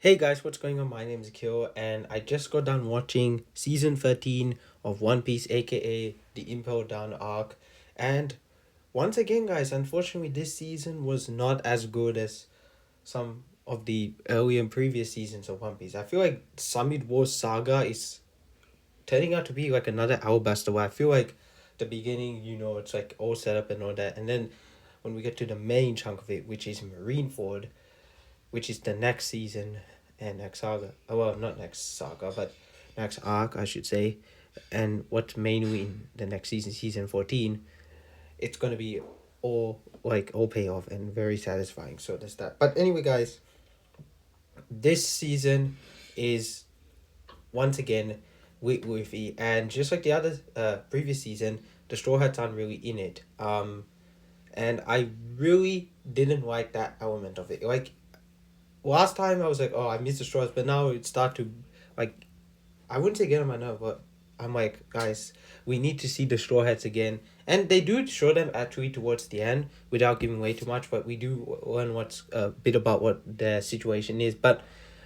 Hey guys, what's going on? My name is Kyo, and I just got done watching season 13 of One Piece, aka the Impel Down arc. And once again, guys, unfortunately, this season was not as good as some of the earlier and previous seasons of One Piece. I feel like Summit Wars Saga is turning out to be like another Alabasta where I feel like the beginning, it's like all set up and all that. And then when we get to the main chunk of it, which is Marineford, which is the next season and next saga. Well, not next saga, but next arc, I should say. And what's mainly in the next season, season 14, it's gonna be all payoff and very satisfying. So there's that. But anyway, guys, this season is once again with Luffy, and just like the other previous season, the Straw Hats aren't really in it. And I really didn't like that element of it. Like last time I was like, oh, I miss the straws, but now it start to like I wouldn't say get on my nerve, but I'm like, guys, we need to see the straw hats again. And they do show them actually towards the end without giving away too much, but we do learn what's a bit about what their situation is. But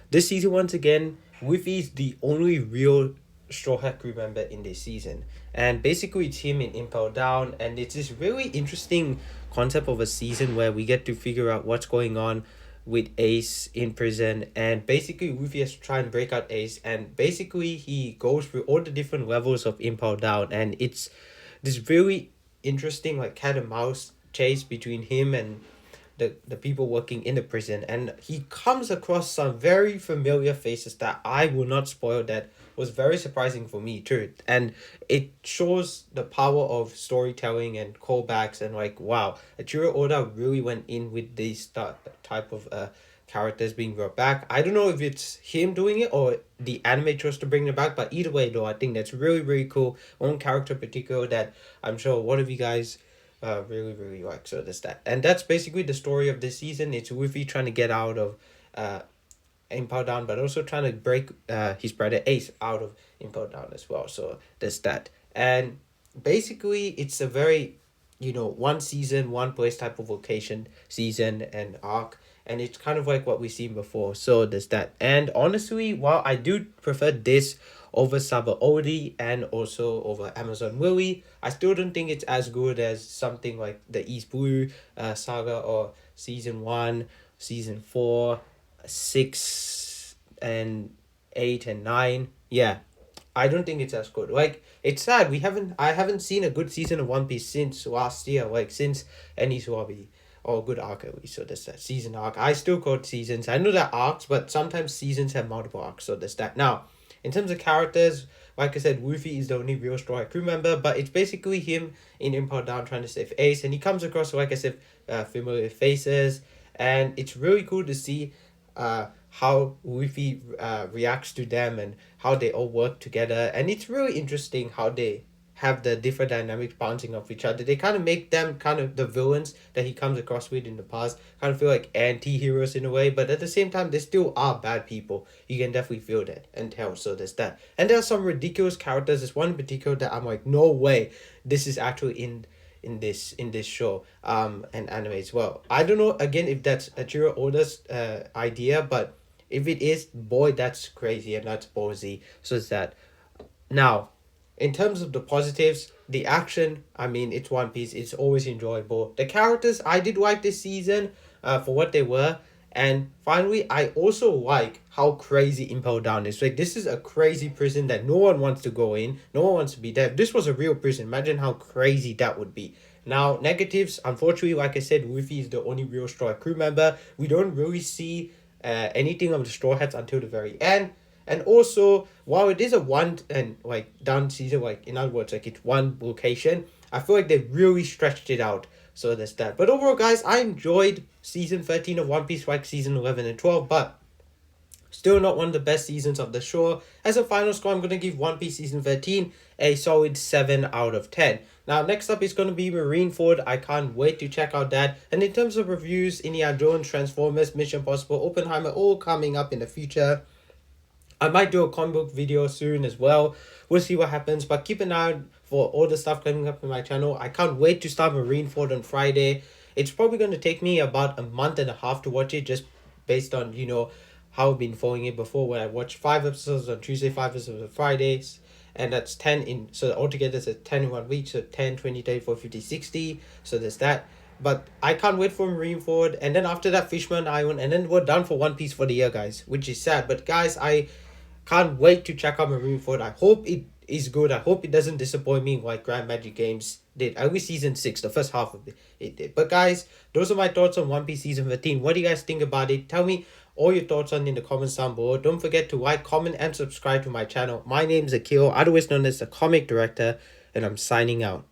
this season once again, Wiffy's the only real Straw Hat crew member in this season. And basically it's him in Impel Down, and it's this really interesting concept of a season where we get to figure out what's going on with Ace in prison, and basically Luffy has to try and break out Ace, and basically he goes through all the different levels of Impel Down, and it's this really interesting like cat and mouse chase between him and the people working in the prison, and he comes across some very familiar faces that I will not spoil, that was very surprising for me too. And it shows the power of storytelling and callbacks, and like wow, Achiro Oda really went in with these type of characters being brought back. I don't know if it's him doing it or the anime chose to bring them back, but either way though, I think that's really really cool. One character in particular that I'm sure one of you guys really really like. So there's that, and that's basically the story of this season. It's Luffy trying to get out of uh Impel Down, but also trying to break his brother Ace out of Impel Down as well. So there's that, and basically it's a very one season one place type of location season and arc, and it's kind of like what we've seen before. So there's that, and honestly, while I do prefer this over Sabaody and also over Amazon Willie, I still don't think it's as good as something like the East Blue saga or season 1, season 4, 6 and 8 and 9. Yeah, I don't think it's as good. Like it's sad I haven't seen a good season of One Piece since last year, like since Enies Lobby, or good arc at least. So there's that season arc. I still call it seasons. I know that arcs, but sometimes seasons have multiple arcs. So there's that. Now, in terms of characters, like I said, Luffy is the only real Straw Hat crew member, but it's basically him in Impel Down trying to save Ace, and he comes across, like I said, familiar faces, and it's really cool to see how Luffy reacts to them and how they all work together. And it's really interesting how they have the different dynamics bouncing off each other. They kind of make them kind of the villains that he comes across with in the past, kind of feel like anti-heroes in a way, but at the same time they still are bad people. You can definitely feel that and tell. So there's that, and there are some ridiculous characters. There's one in particular that I'm like, no way this is actually in this show and anime as well. I don't know again if that's Achiro Oda's idea, but if it is, boy, that's crazy and that's ballsy. So it's that. Now, in terms of the positives, the action, I mean, it's One Piece. It's always enjoyable. The characters, I did like this season for what they were. And finally, I also like how crazy Impel Down is. Like, this is a crazy prison that no one wants to go in. No one wants to be there. If this was a real prison, imagine how crazy that would be. Now, negatives, unfortunately, like I said, Luffy is the only real Straw Hat crew member. We don't really see anything of the Straw Hats until the very end. And also, while it is a one and like down season, like in other words, like it's one location, I feel like they really stretched it out. So there's that. But overall, guys, I enjoyed season 13 of One Piece, like season 11 and 12, but still not one of the best seasons of the show. As a final score, I'm going to give One Piece season 13 a solid 7 out of 10. Now, next up is going to be Marineford. I can't wait to check out that. And in terms of reviews, Indiana Jones, Transformers, Mission Impossible, Oppenheimer, all coming up in the future. I might do a comic book video soon as well. We'll see what happens, but keep an eye out for all the stuff coming up in my channel. I can't wait to start Marineford on Friday. It's probably going to take me about a month and a half to watch it, just based on, how I've been following it before, where I watch 5 episodes on Tuesday, 5 episodes on Fridays, and that's 10 in, so altogether it's 10 in 1 week, so 10, 20, 30, 40, 50, 60. So there's that. But I can't wait for Marineford, and then after that Fishman Island, and then we're done for One Piece for the year, guys, which is sad. But guys, I can't wait to check out Marineford. I hope it is good. I hope it doesn't disappoint me like Grand Magic Games did. I wish season 6, the first half of it did. But guys, those are my thoughts on One Piece season 13. What do you guys think about it? Tell me all your thoughts on in the comments down below. Don't forget to like, comment, and subscribe to my channel. My name is Akil, otherwise known as the Comic Director, and I'm signing out.